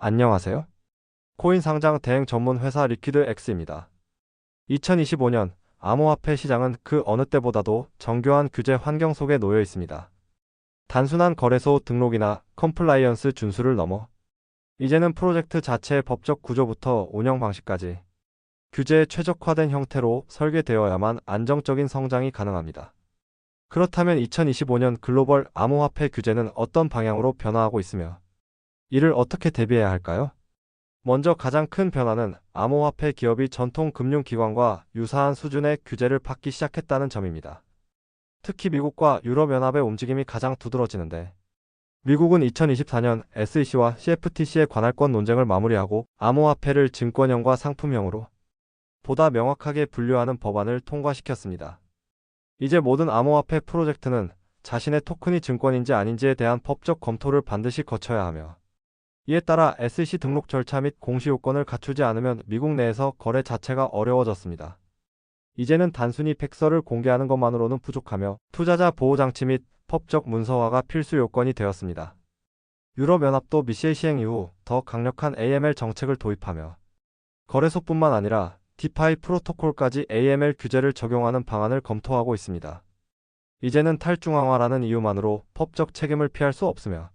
안녕하세요. 코인 상장 대행 전문 회사 리퀴드X입니다. 2025년 암호화폐 시장은 그 어느 때보다도 정교한 규제 환경 속에 놓여 있습니다. 단순한 거래소 등록이나 컴플라이언스 준수를 넘어 이제는 프로젝트 자체의 법적 구조부터 운영 방식까지 규제에 최적화된 형태로 설계되어야만 안정적인 성장이 가능합니다. 그렇다면 2025년 글로벌 암호화폐 규제는 어떤 방향으로 변화하고 있으며 이를 어떻게 대비해야 할까요? 먼저 가장 큰 변화는 암호화폐 기업이 전통 금융기관과 유사한 수준의 규제를 받기 시작했다는 점입니다. 특히 미국과 유럽연합의 움직임이 가장 두드러지는데, 미국은 2024년 SEC와 CFTC의 관할권 논쟁을 마무리하고 암호화폐를 증권형과 상품형으로 보다 명확하게 분류하는 법안을 통과시켰습니다. 이제 모든 암호화폐 프로젝트는 자신의 토큰이 증권인지 아닌지에 대한 법적 검토를 반드시 거쳐야 하며, 이에 따라 SEC 등록 절차 및 공시 요건을 갖추지 않으면 미국 내에서 거래 자체가 어려워졌습니다. 이제는 단순히 백서를 공개하는 것만으로는 부족하며 투자자 보호 장치 및 법적 문서화가 필수 요건이 되었습니다. 유럽연합도 미시의 시행 이후 더 강력한 AML 정책을 도입하며 거래소뿐만 아니라 디파이 프로토콜까지 AML 규제를 적용하는 방안을 검토하고 있습니다. 이제는 탈중앙화라는 이유만으로 법적 책임을 피할 수 없으며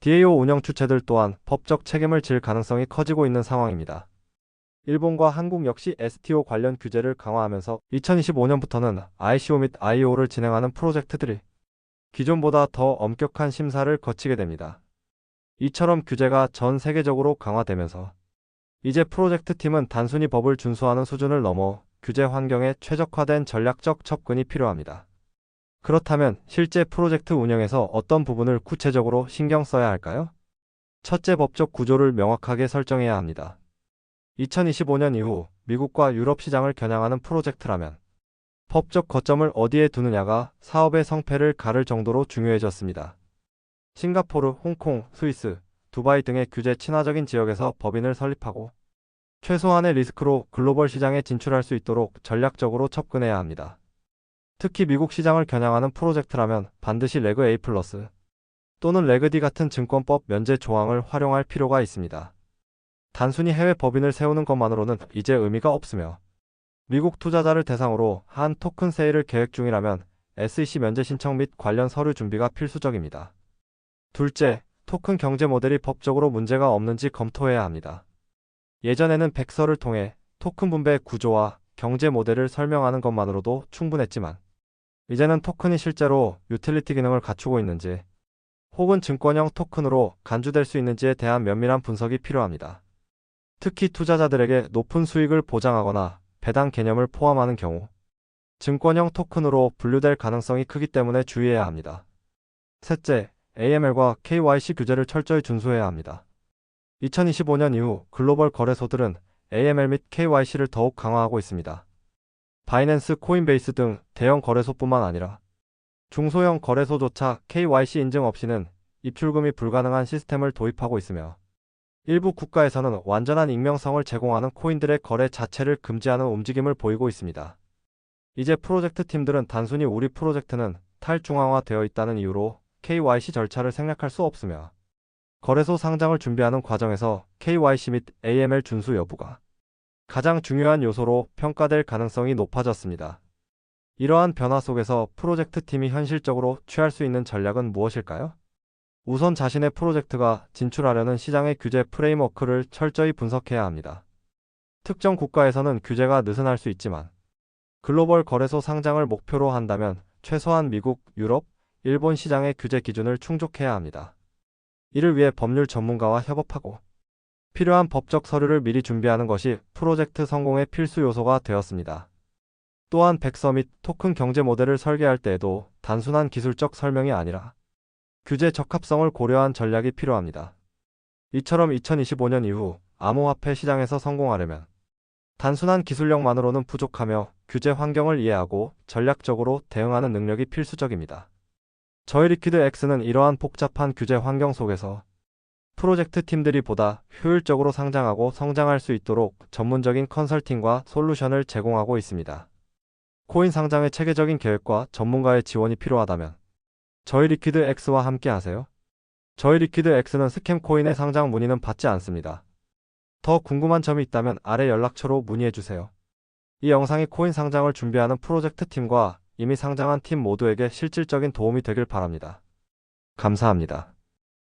DAO 운영 주체들 또한 법적 책임을 질 가능성이 커지고 있는 상황입니다. 일본과 한국 역시 STO 관련 규제를 강화하면서 2025년부터는 ICO 및 IO를 진행하는 프로젝트들이 기존보다 더 엄격한 심사를 거치게 됩니다. 이처럼 규제가 전 세계적으로 강화되면서 이제 프로젝트 팀은 단순히 법을 준수하는 수준을 넘어 규제 환경에 최적화된 전략적 접근이 필요합니다. 그렇다면 실제 프로젝트 운영에서 어떤 부분을 구체적으로 신경 써야 할까요? 첫째, 법적 구조를 명확하게 설정해야 합니다. 2025년 이후 미국과 유럽 시장을 겨냥하는 프로젝트라면 법적 거점을 어디에 두느냐가 사업의 성패를 가를 정도로 중요해졌습니다. 싱가포르, 홍콩, 스위스, 두바이 등의 규제 친화적인 지역에서 법인을 설립하고 최소한의 리스크로 글로벌 시장에 진출할 수 있도록 전략적으로 접근해야 합니다. 특히 미국 시장을 겨냥하는 프로젝트라면 반드시 레그 A+ 또는 레그 D 같은 증권법 면제 조항을 활용할 필요가 있습니다. 단순히 해외 법인을 세우는 것만으로는 이제 의미가 없으며 미국 투자자를 대상으로 한 토큰 세일을 계획 중이라면 SEC 면제 신청 및 관련 서류 준비가 필수적입니다. 둘째, 토큰 경제 모델이 법적으로 문제가 없는지 검토해야 합니다. 예전에는 백서를 통해 토큰 분배 구조와 경제 모델을 설명하는 것만으로도 충분했지만 이제는 토큰이 실제로 유틸리티 기능을 갖추고 있는지 혹은 증권형 토큰으로 간주될 수 있는지에 대한 면밀한 분석이 필요합니다. 특히 투자자들에게 높은 수익을 보장하거나 배당 개념을 포함하는 경우 증권형 토큰으로 분류될 가능성이 크기 때문에 주의해야 합니다. 셋째, AML과 KYC 규제를 철저히 준수해야 합니다. 2025년 이후 글로벌 거래소들은 AML 및 KYC를 더욱 강화하고 있습니다. 바이낸스, 코인베이스 등 대형 거래소뿐만 아니라 중소형 거래소조차 KYC 인증 없이는 입출금이 불가능한 시스템을 도입하고 있으며 일부 국가에서는 완전한 익명성을 제공하는 코인들의 거래 자체를 금지하는 움직임을 보이고 있습니다. 이제 프로젝트 팀들은 단순히 우리 프로젝트는 탈중앙화되어 있다는 이유로 KYC 절차를 생략할 수 없으며 거래소 상장을 준비하는 과정에서 KYC 및 AML 준수 여부가 가장 중요한 요소로 평가될 가능성이 높아졌습니다. 이러한 변화 속에서 프로젝트 팀이 현실적으로 취할 수 있는 전략은 무엇일까요? 우선 자신의 프로젝트가 진출하려는 시장의 규제 프레임워크를 철저히 분석해야 합니다. 특정 국가에서는 규제가 느슨할 수 있지만 글로벌 거래소 상장을 목표로 한다면 최소한 미국, 유럽, 일본 시장의 규제 기준을 충족해야 합니다. 이를 위해 법률 전문가와 협업하고 필요한 법적 서류를 미리 준비하는 것이 프로젝트 성공의 필수 요소가 되었습니다. 또한 백서 및 토큰 경제 모델을 설계할 때에도 단순한 기술적 설명이 아니라 규제 적합성을 고려한 전략이 필요합니다. 이처럼 2025년 이후 암호화폐 시장에서 성공하려면 단순한 기술력만으로는 부족하며 규제 환경을 이해하고 전략적으로 대응하는 능력이 필수적입니다. 저희 리퀴드X는 이러한 복잡한 규제 환경 속에서 프로젝트 팀들이 보다 효율적으로 상장하고 성장할 수 있도록 전문적인 컨설팅과 솔루션을 제공하고 있습니다. 코인 상장의 체계적인 계획과 전문가의 지원이 필요하다면 저희 리퀴드X와 함께 하세요. 저희 리퀴드 X는 스캠 코인의 상장 문의는 받지 않습니다. 더 궁금한 점이 있다면 아래 연락처로 문의해주세요. 이 영상이 코인 상장을 준비하는 프로젝트 팀과 이미 상장한 팀 모두에게 실질적인 도움이 되길 바랍니다. 감사합니다.